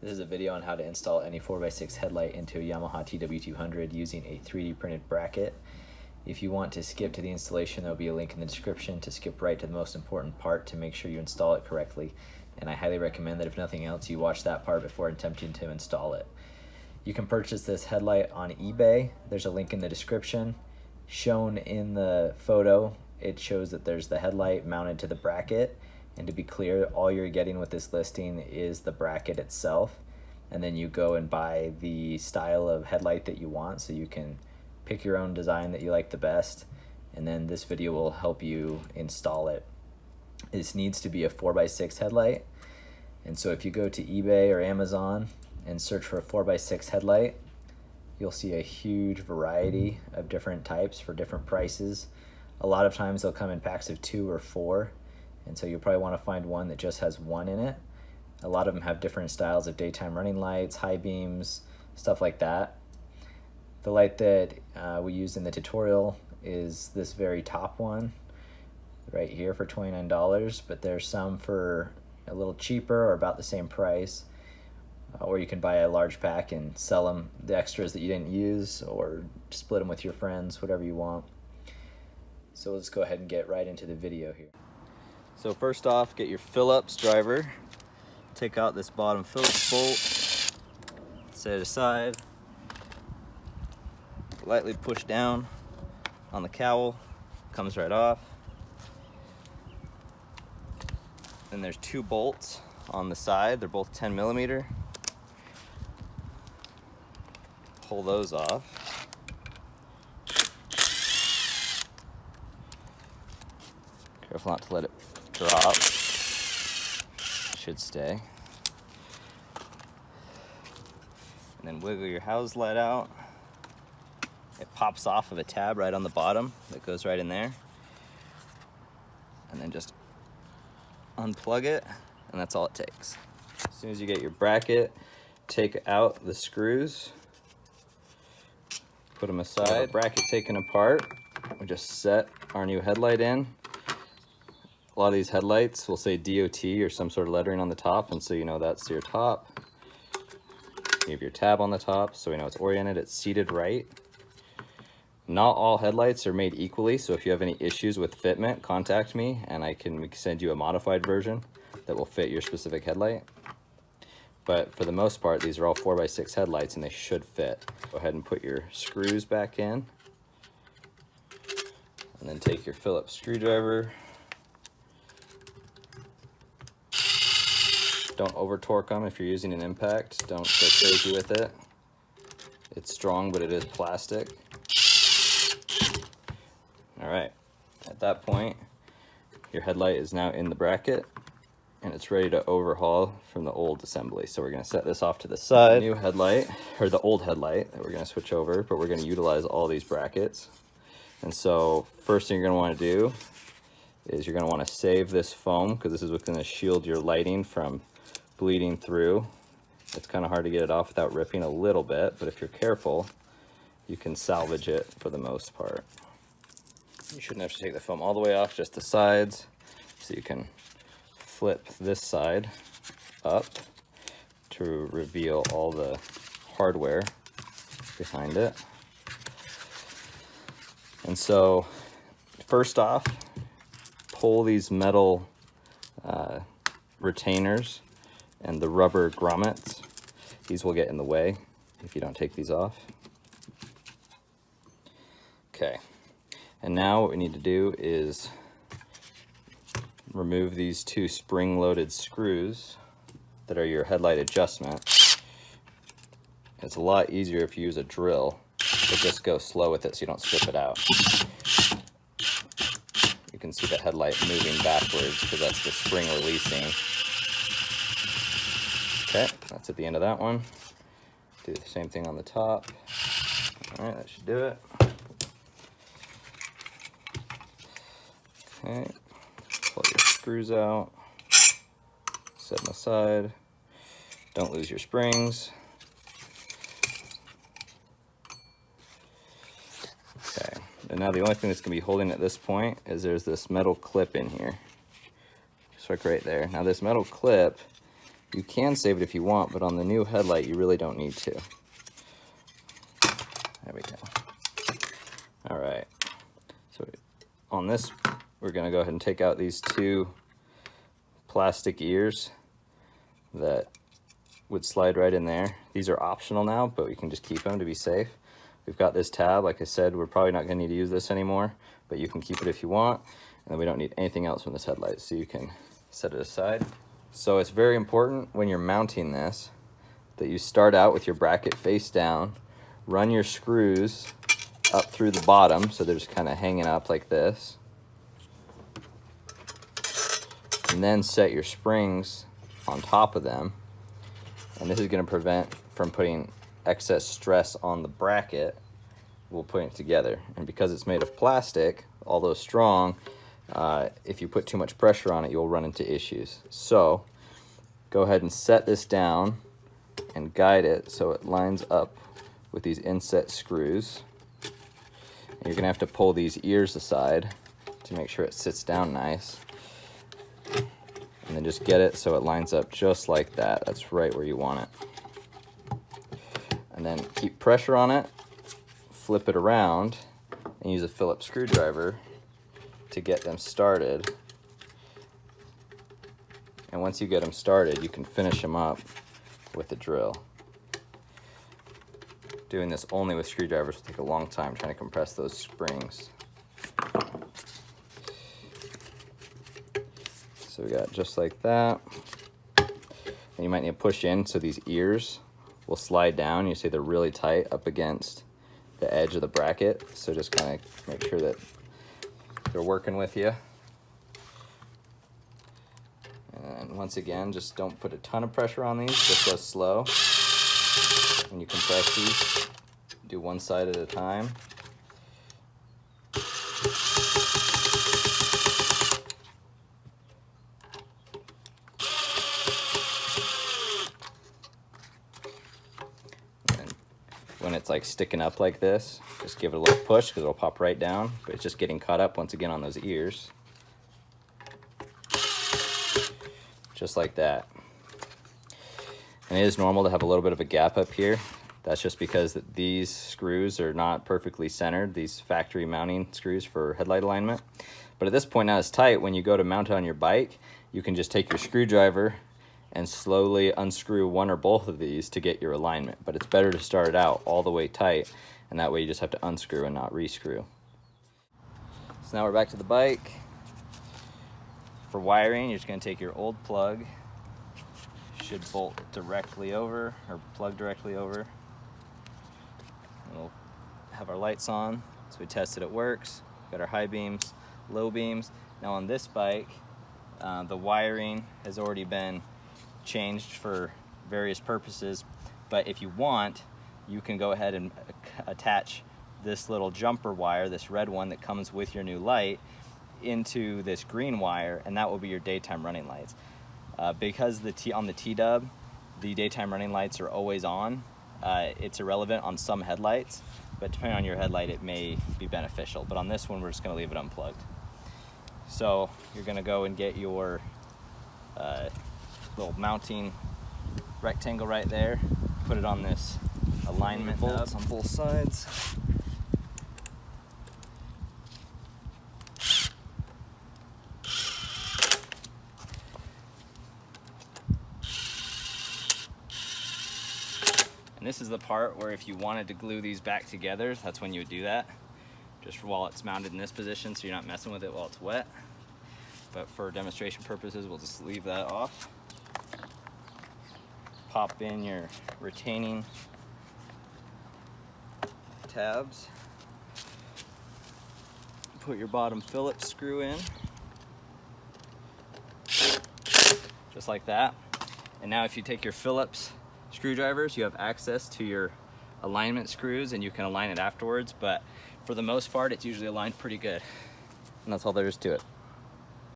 This is a video on how to install any 4x6 headlight into a Yamaha TW200 using a 3D printed bracket. If you want to skip to the installation, there will be a link in the description to skip right to the most important part to make sure you install it correctly. And I highly recommend that if nothing else, you watch that part before attempting to install it. You can purchase this headlight on eBay. There's a link in the description. Shown in the photo, it shows that there's the headlight mounted to the bracket. And to be clear, all you're getting with this listing is the bracket itself. And then you go and buy the style of headlight that you want, so you can pick your own design that you like the best. And then this video will help you install it. This needs to be a 4x6 headlight. And so if you go to eBay or Amazon and search for a 4x6 headlight, you'll see a huge variety of different types for different prices. A lot of times they'll come in packs of 2 or 4. And so you'll probably want to find one that just has one in it. A lot of them have different styles of daytime running lights, high beams, stuff like that. The light that we used in the tutorial is this very top one right here for $29, but there's some for a little cheaper or about the same price. Or you can buy a large pack and sell them the extras that you didn't use, or split them with your friends, whatever you want. So let's go ahead and get right into the video here. So first off, get your Phillips driver. Take out this bottom Phillips bolt, set it aside, lightly push down on the cowl, comes right off. Then there's 2 bolts on the side, they're both 10mm. Pull those off. Careful not to let it drop. Should stay. And then wiggle your house light out. It pops off of a tab right on the bottom that goes right in there. And then just unplug it, and that's all it takes. As soon as you get your bracket, take out the screws, put them aside. Bracket taken apart, we just set our new headlight in. A lot of these headlights will say DOT or some sort of lettering on the top, and so you know that's your top. You have your tab on the top, so we know it's oriented, it's seated right. Not all headlights are made equally, so if you have any issues with fitment, contact me and I can send you a modified version that will fit your specific headlight. But for the most part, these are all 4x6 headlights and they should fit. Go ahead and put your screws back in, and then take your Phillips screwdriver. Don't over torque them if you're using an impact. Don't go crazy with it. It's strong, but it is plastic. All right, at that point, your headlight is now in the bracket and it's ready to overhaul from the old assembly. So we're gonna set this off to the side. The new headlight, or the old headlight that we're gonna switch over, but we're gonna utilize all these brackets. And so first thing you're gonna wanna do is you're gonna wanna save this foam, because this is what's gonna shield your lighting from bleeding through. It's kind of hard to get it off without ripping a little bit, but if you're careful, you can salvage it for the most part. You shouldn't have to take the foam all the way off, just the sides. So you can flip this side up to reveal all the hardware behind it. And so first off, pull these metal retainers and the rubber grommets. These will get in the way if you don't take these off. Okay, and now what we need to do is remove these 2 spring-loaded screws that are your headlight adjustment. It's a lot easier if you use a drill, but just go slow with it so you don't strip it out. You can see the headlight moving backwards because that's the spring releasing. Okay, that's at the end of that one. Do the same thing on the top. All right, that should do it. Okay, pull your screws out, set them aside. Don't lose your springs. Okay, and now the only thing that's gonna be holding at this point is there's this metal clip in here. Just like right there. Now this metal clip You can save it if you want, but on the new headlight, you really don't need to. There we go. All right, so on this, we're gonna go ahead and take out these two plastic ears that would slide right in there. These are optional now, but we can just keep them to be safe. We've got this tab, like I said, we're probably not gonna need to use this anymore, but you can keep it if you want, and then we don't need anything else from this headlight, so you can set it aside. So it's very important when you're mounting this that you start out with your bracket face down, run your screws up through the bottom, so they're just kind of hanging up like this, and then set your springs on top of them. And this is going to prevent from putting excess stress on the bracket while putting it together. And because it's made of plastic, although strong, if you put too much pressure on it, you'll run into issues. So go ahead and set this down and guide it so it lines up with these inset screws. And you're going to have to pull these ears aside to make sure it sits down nice. And then just get it so it lines up just like that. That's right where you want it. And then keep pressure on it, flip it around, and use a Phillips screwdriver to get them started. And once you get them started, you can finish them up with a drill. Doing this only with screwdrivers will take a long time trying to compress those springs. So we got just like that. And you might need to push in so these ears will slide down. You see they're really tight up against the edge of the bracket. So just kind of make sure that they're working with you. And once again, just don't put a ton of pressure on these, just go slow. When you compress these, do one side at a time. When it's like sticking up like this, just give it a little push because it'll pop right down, but it's just getting caught up once again on those ears. Just like that. And it is normal to have a little bit of a gap up here. That's just because these screws are not perfectly centered, these factory mounting screws for headlight alignment. But at this point now it's tight. When you go to mount it on your bike, you can just take your screwdriver and slowly unscrew one or both of these to get your alignment. But it's better to start it out all the way tight, and that way you just have to unscrew and not rescrew. So now we're back to the bike. For wiring, you're just going to take your old plug, should bolt directly over or plug directly over. We'll have our lights on, so we tested it works. Got our high beams, low beams. Now on this bike, the wiring has already been changed for various purposes, but if you want, you can go ahead and attach this little jumper wire, this red one that comes with your new light, into this green wire, and that will be your daytime running lights. Because on the T-Dub, the daytime running lights are always on, it's irrelevant on some headlights, but depending on your headlight, it may be beneficial. But on this one, we're just going to leave it unplugged. So you're going to go and get your little mounting rectangle right there, put it on this alignment bolts on both sides. And this is the part where if you wanted to glue these back together, that's when you would do that. Just while it's mounted in this position, so you're not messing with it while it's wet. But for demonstration purposes, we'll just leave that off. Pop in your retaining tabs. Put your bottom Phillips screw in. Just like that. And now if you take your Phillips screwdrivers, you have access to your alignment screws and you can align it afterwards, but for the most part, it's usually aligned pretty good. And that's all there is to it.